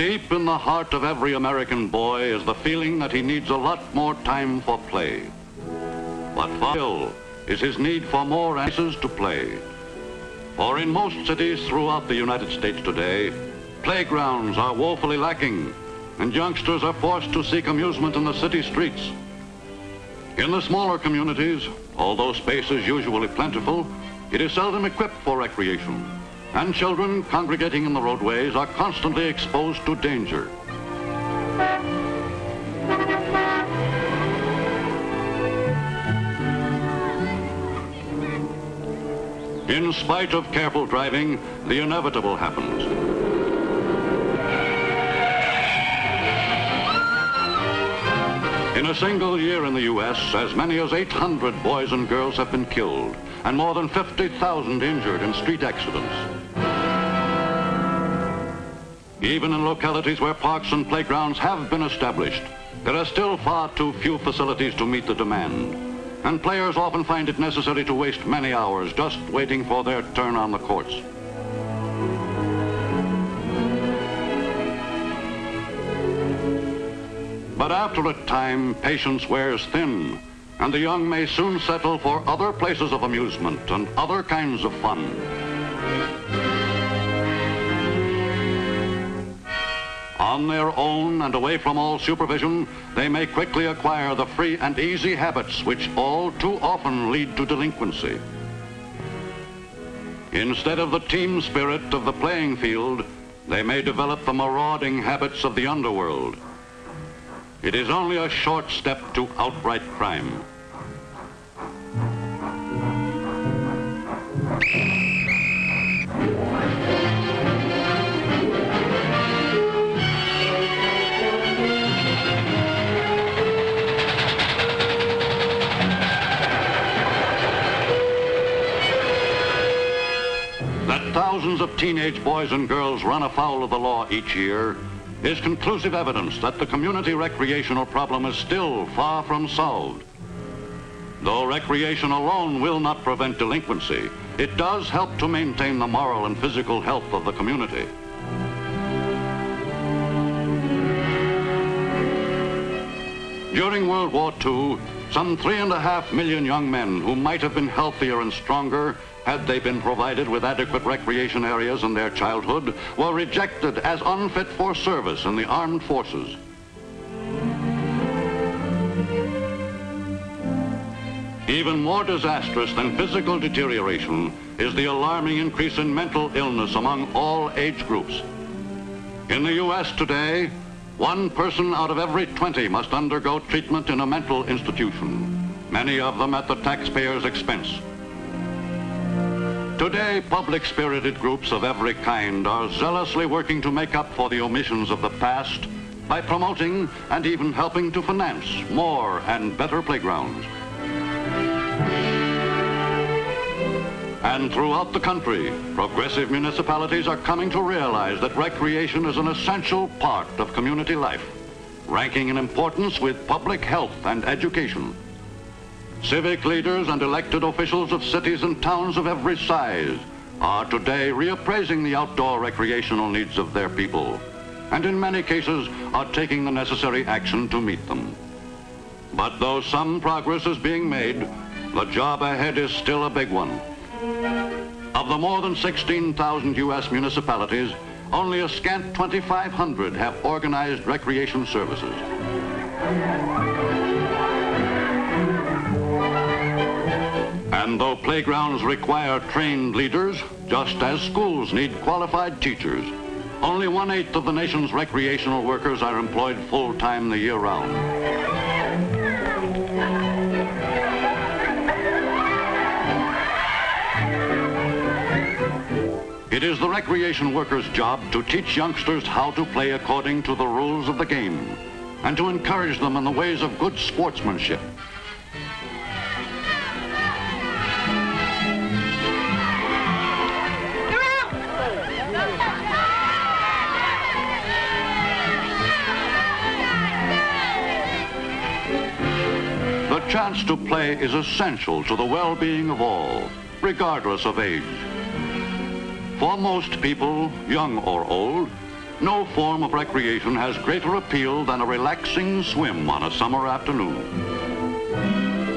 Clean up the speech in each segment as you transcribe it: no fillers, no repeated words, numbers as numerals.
Deep in the heart of every American boy is the feeling that he needs a lot more time for play. But far still is his need for more places to play. For in most cities throughout the United States today, playgrounds are woefully lacking, and youngsters are forced to seek amusement in the city streets. In the smaller communities, although space is usually plentiful, it is seldom equipped for recreation, and children congregating in the roadways are constantly exposed to danger. In spite of careful driving, the inevitable happens. In a single year in the U.S., as many as 800 boys and girls have been killed, and more than 50,000 injured in street accidents. Even in localities where parks and playgrounds have been established, there are still far too few facilities to meet the demand, and players often find it necessary to waste many hours just waiting for their turn on the courts. But after a time, patience wears thin, and the young may soon settle for other places of amusement and other kinds of fun. On their own and away from all supervision, they may quickly acquire the free and easy habits which all too often lead to delinquency. Instead of the team spirit of the playing field, they may develop the marauding habits of the underworld. It is only a short step to outright crime. That thousands of teenage boys and girls run afoul of the law each year is conclusive evidence that the community recreational problem is still far from solved. Though recreation alone will not prevent delinquency, it does help to maintain the moral and physical health of the community. During World War II, some 3.5 million young men who might have been healthier and stronger had they been provided with adequate recreation areas in their childhood, were rejected as unfit for service in the armed forces. Even more disastrous than physical deterioration is the alarming increase in mental illness among all age groups. In the U.S. today, 1 person out of every 20 must undergo treatment in a mental institution, many of them at the taxpayer's expense. Today, public-spirited groups of every kind are zealously working to make up for the omissions of the past by promoting and even helping to finance more and better playgrounds. And throughout the country, progressive municipalities are coming to realize that recreation is an essential part of community life, ranking in importance with public health and education. Civic leaders and elected officials of cities and towns of every size are today reappraising the outdoor recreational needs of their people, and in many cases are taking the necessary action to meet them. But though some progress is being made, the job ahead is still a big one. Of the more than 16,000 U.S. municipalities, only a scant 2,500 have organized recreation services. And though playgrounds require trained leaders, just as schools need qualified teachers, only 1/8 of the nation's recreational workers are employed full-time the year round. It is the recreation workers' job to teach youngsters how to play according to the rules of the game and to encourage them in the ways of good sportsmanship. The chance to play is essential to the well-being of all, regardless of age. For most people, young or old, No form of recreation has greater appeal than a relaxing swim on a summer afternoon.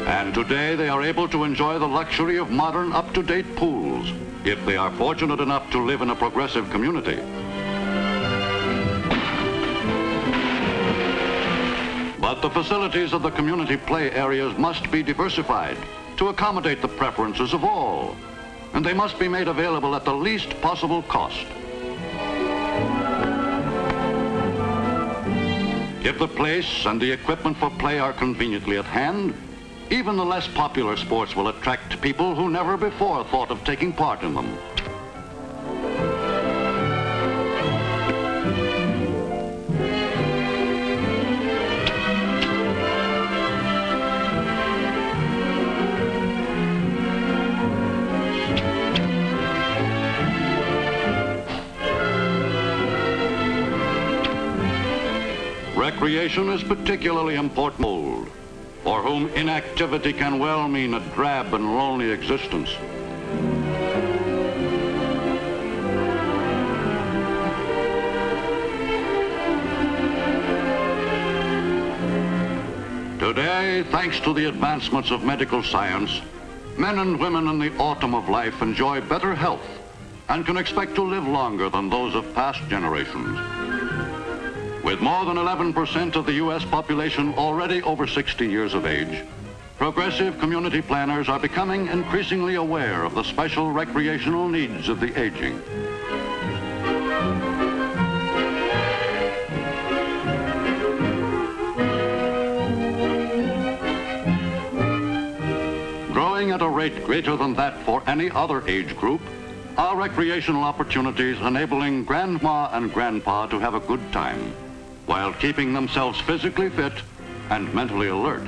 And today they are able to enjoy the luxury of modern, up-to-date pools if they are fortunate enough to live in a progressive community. But the facilities of the community play areas must be diversified to accommodate the preferences of all, and they must be made available at the least possible cost. If the place and the equipment for play are conveniently at hand, even the less popular sports will attract people who never before thought of taking part in them. Recreation is particularly important for whom inactivity can well mean a drab and lonely existence. Today, thanks to the advancements of medical science, men and women in the autumn of life enjoy better health and can expect to live longer than those of past generations. With more than 11% of the U.S. population already over 60 years of age, progressive community planners are becoming increasingly aware of the special recreational needs of the aging. Growing at a rate greater than that for any other age group, are recreational opportunities enabling grandma and grandpa to have a good time, while keeping themselves physically fit and mentally alert.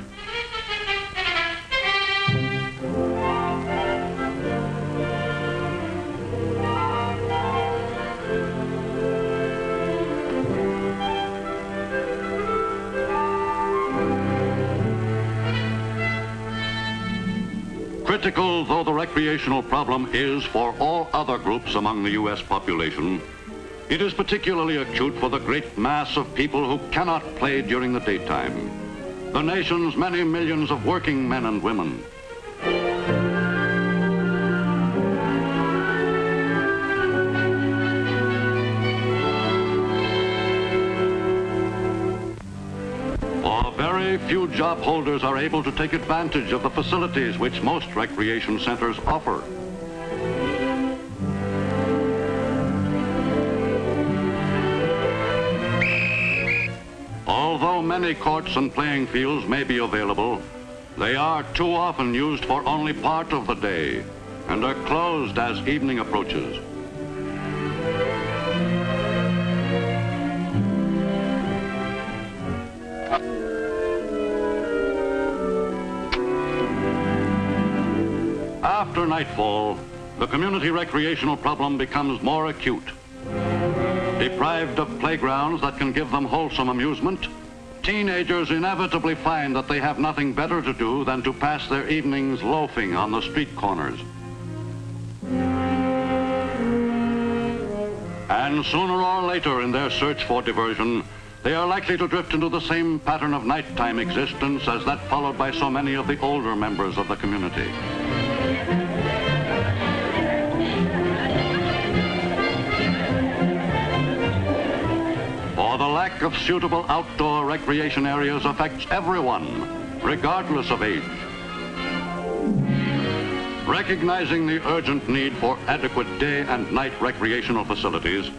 Critical though the recreational problem is for all other groups among the U.S. population, it is particularly acute for the great mass of people who cannot play during the daytime, the nation's many millions of working men and women. For very few job holders are able to take advantage of the facilities which most recreation centers offer. Although many courts and playing fields may be available, they are too often used for only part of the day and are closed as evening approaches. After nightfall, the community recreational problem becomes more acute. Deprived of playgrounds that can give them wholesome amusement, teenagers inevitably find that they have nothing better to do than to pass their evenings loafing on the street corners. And sooner or later in their search for diversion, they are likely to drift into the same pattern of nighttime existence as that followed by so many of the older members of the community. For the lack of suitable outdoor recreation areas affects everyone, regardless of age. Recognizing the urgent need for adequate day and night recreational facilities,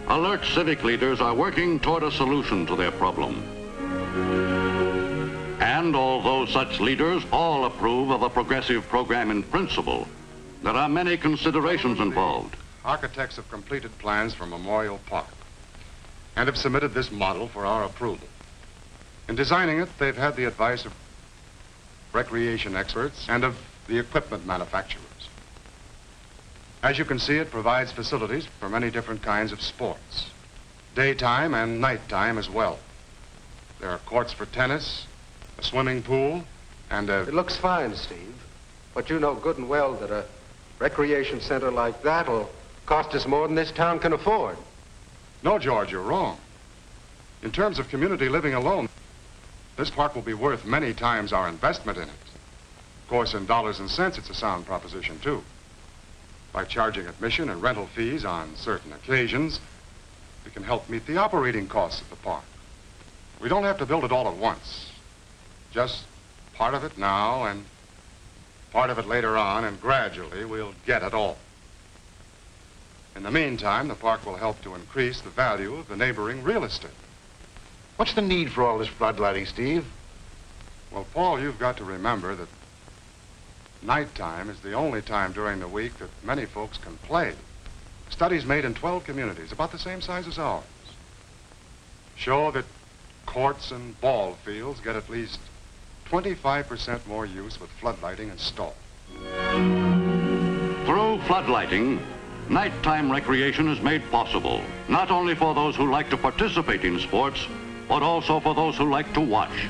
alert civic leaders are working toward a solution to their problem. And although such leaders all approve of a progressive program in principle, there are many considerations involved. Architects have completed plans for Memorial Park and have submitted this model for our approval. In designing it, they've had the advice of recreation experts and of the equipment manufacturers. As you can see, it provides facilities for many different kinds of sports, daytime and nighttime as well. There are courts for tennis, a swimming pool, and a... It looks fine, Steve, but you know good and well that a recreation center like that will cost us more than this town can afford. No, George, you're wrong. In terms of community living alone, this park will be worth many times our investment in it. Of course, in dollars and cents, it's a sound proposition, too. By charging admission and rental fees on certain occasions, we can help meet the operating costs of the park. We don't have to build it all at once. Just part of it now and part of it later on, and gradually we'll get it all. In the meantime, the park will help to increase the value of the neighboring real estate. What's the need for all this floodlighting, Steve? Well, Paul, you've got to remember that nighttime is the only time during the week that many folks can play. Studies made in 12 communities, about the same size as ours, show that courts and ball fields get at least 25% more use with floodlighting installed. Through floodlighting, nighttime recreation is made possible, not only for those who like to participate in sports, but also for those who like to watch.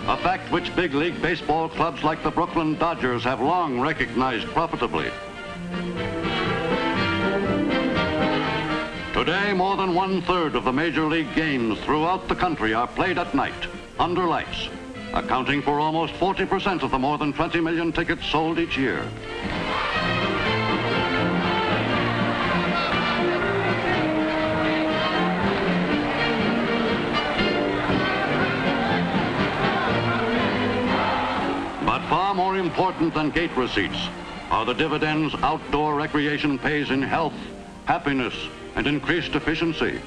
A fact which big league baseball clubs like the Brooklyn Dodgers have long recognized profitably. Today, more than 1/3 of the major league games throughout the country are played at night, under lights, accounting for almost 40% of the more than 20 million tickets sold each year. But far more important than gate receipts are the dividends outdoor recreation pays in health, happiness, and increased efficiency.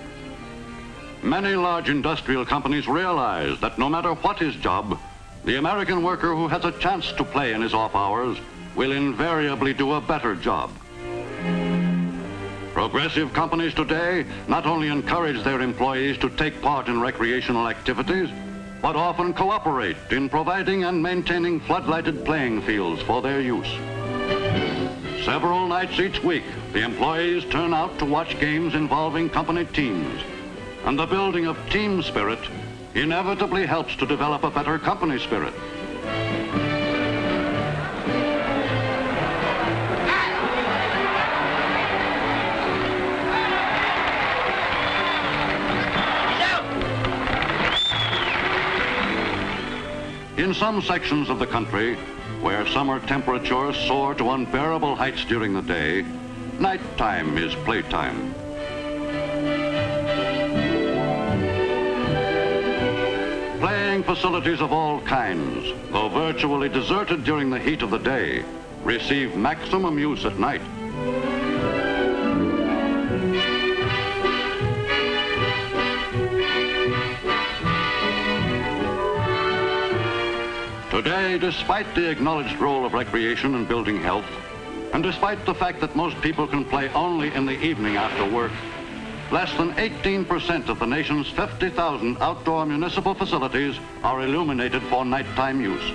Many large industrial companies realize that no matter what his job, the American worker who has a chance to play in his off hours will invariably do a better job. Progressive companies today not only encourage their employees to take part in recreational activities, but often cooperate in providing and maintaining floodlighted playing fields for their use. Several nights each week, the employees turn out to watch games involving company teams, and the building of team spirit inevitably helps to develop a better company spirit. In some sections of the country, where summer temperatures soar to unbearable heights during the day, nighttime is playtime. Playing facilities of all kinds, though virtually deserted during the heat of the day, receive maximum use at night. Today, despite the acknowledged role of recreation in building health, and despite the fact that most people can play only in the evening after work, less than 18% of the nation's 50,000 outdoor municipal facilities are illuminated for nighttime use.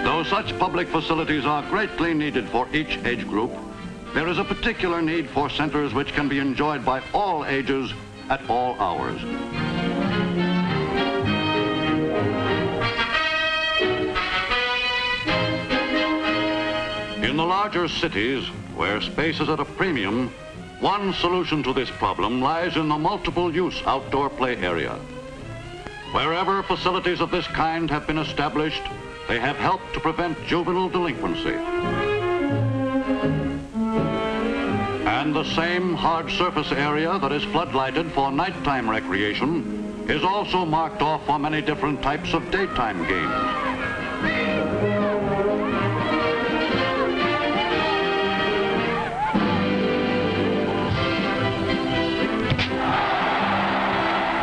Though such public facilities are greatly needed for each age group, there is a particular need for centers which can be enjoyed by all ages at all hours. In the larger cities, where space is at a premium, one solution to this problem lies in the multiple-use outdoor play area. Wherever facilities of this kind have been established, they have helped to prevent juvenile delinquency. And the same hard surface area that is floodlighted for nighttime recreation is also marked off for many different types of daytime games.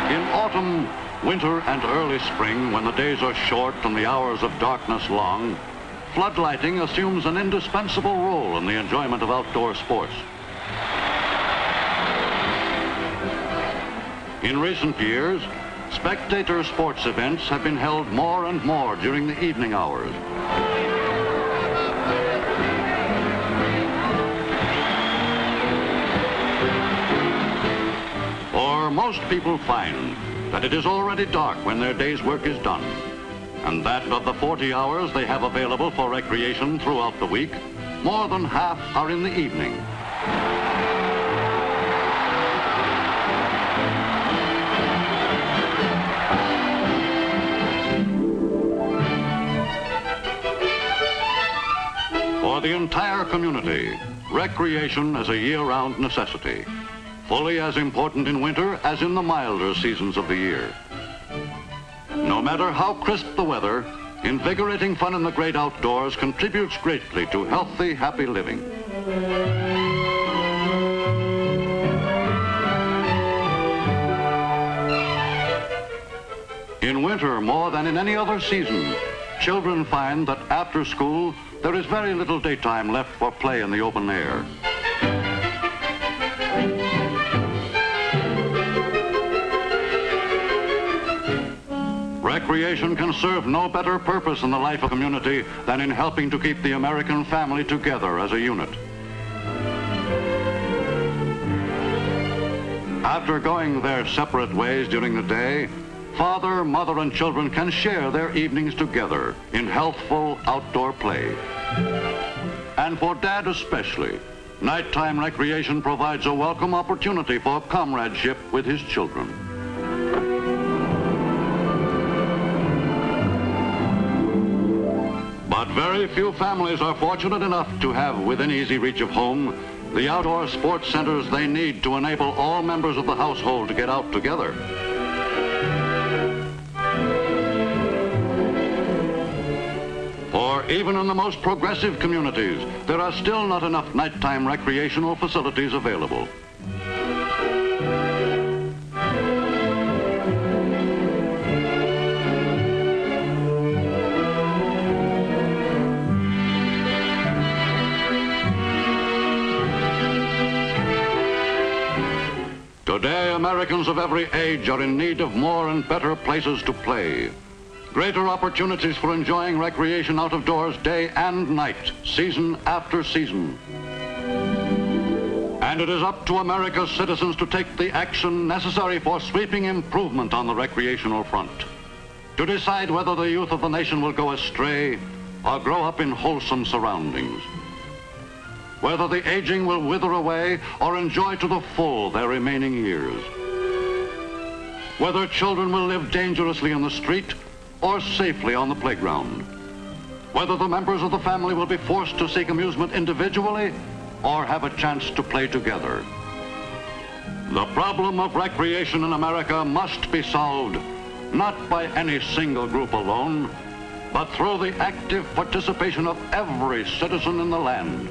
In autumn, winter, and early spring, when the days are short and the hours of darkness long, floodlighting assumes an indispensable role in the enjoyment of outdoor sports. In recent years, spectator sports events have been held more and more during the evening hours. For most people find that it is already dark when their day's work is done, and that of the 40 hours they have available for recreation throughout the week, more than half are in the evening. For the entire community, recreation is a year-round necessity, fully as important in winter as in the milder seasons of the year. No matter how crisp the weather, invigorating fun in the great outdoors contributes greatly to healthy, happy living. In winter, more than in any other season, children find that after school, there is very little daytime left for play in the open air. Recreation can serve no better purpose in the life of a community than in helping to keep the American family together as a unit. After going their separate ways during the day, father, mother, and children can share their evenings together in healthful outdoor play. And for Dad especially, nighttime recreation provides a welcome opportunity for comradeship with his children. But very few families are fortunate enough to have within easy reach of home the outdoor sports centers they need to enable all members of the household to get out together. For even in the most progressive communities, there are still not enough nighttime recreational facilities available. Today, Americans of every age are in need of more and better places to play. Greater opportunities for enjoying recreation out of doors day and night, season after season. And it is up to America's citizens to take the action necessary for sweeping improvement on the recreational front, to decide whether the youth of the nation will go astray or grow up in wholesome surroundings, whether the aging will wither away or enjoy to the full their remaining years, whether children will live dangerously in the street or safely on the playground, whether the members of the family will be forced to seek amusement individually or have a chance to play together. The problem of recreation in America must be solved not by any single group alone, but through the active participation of every citizen in the land.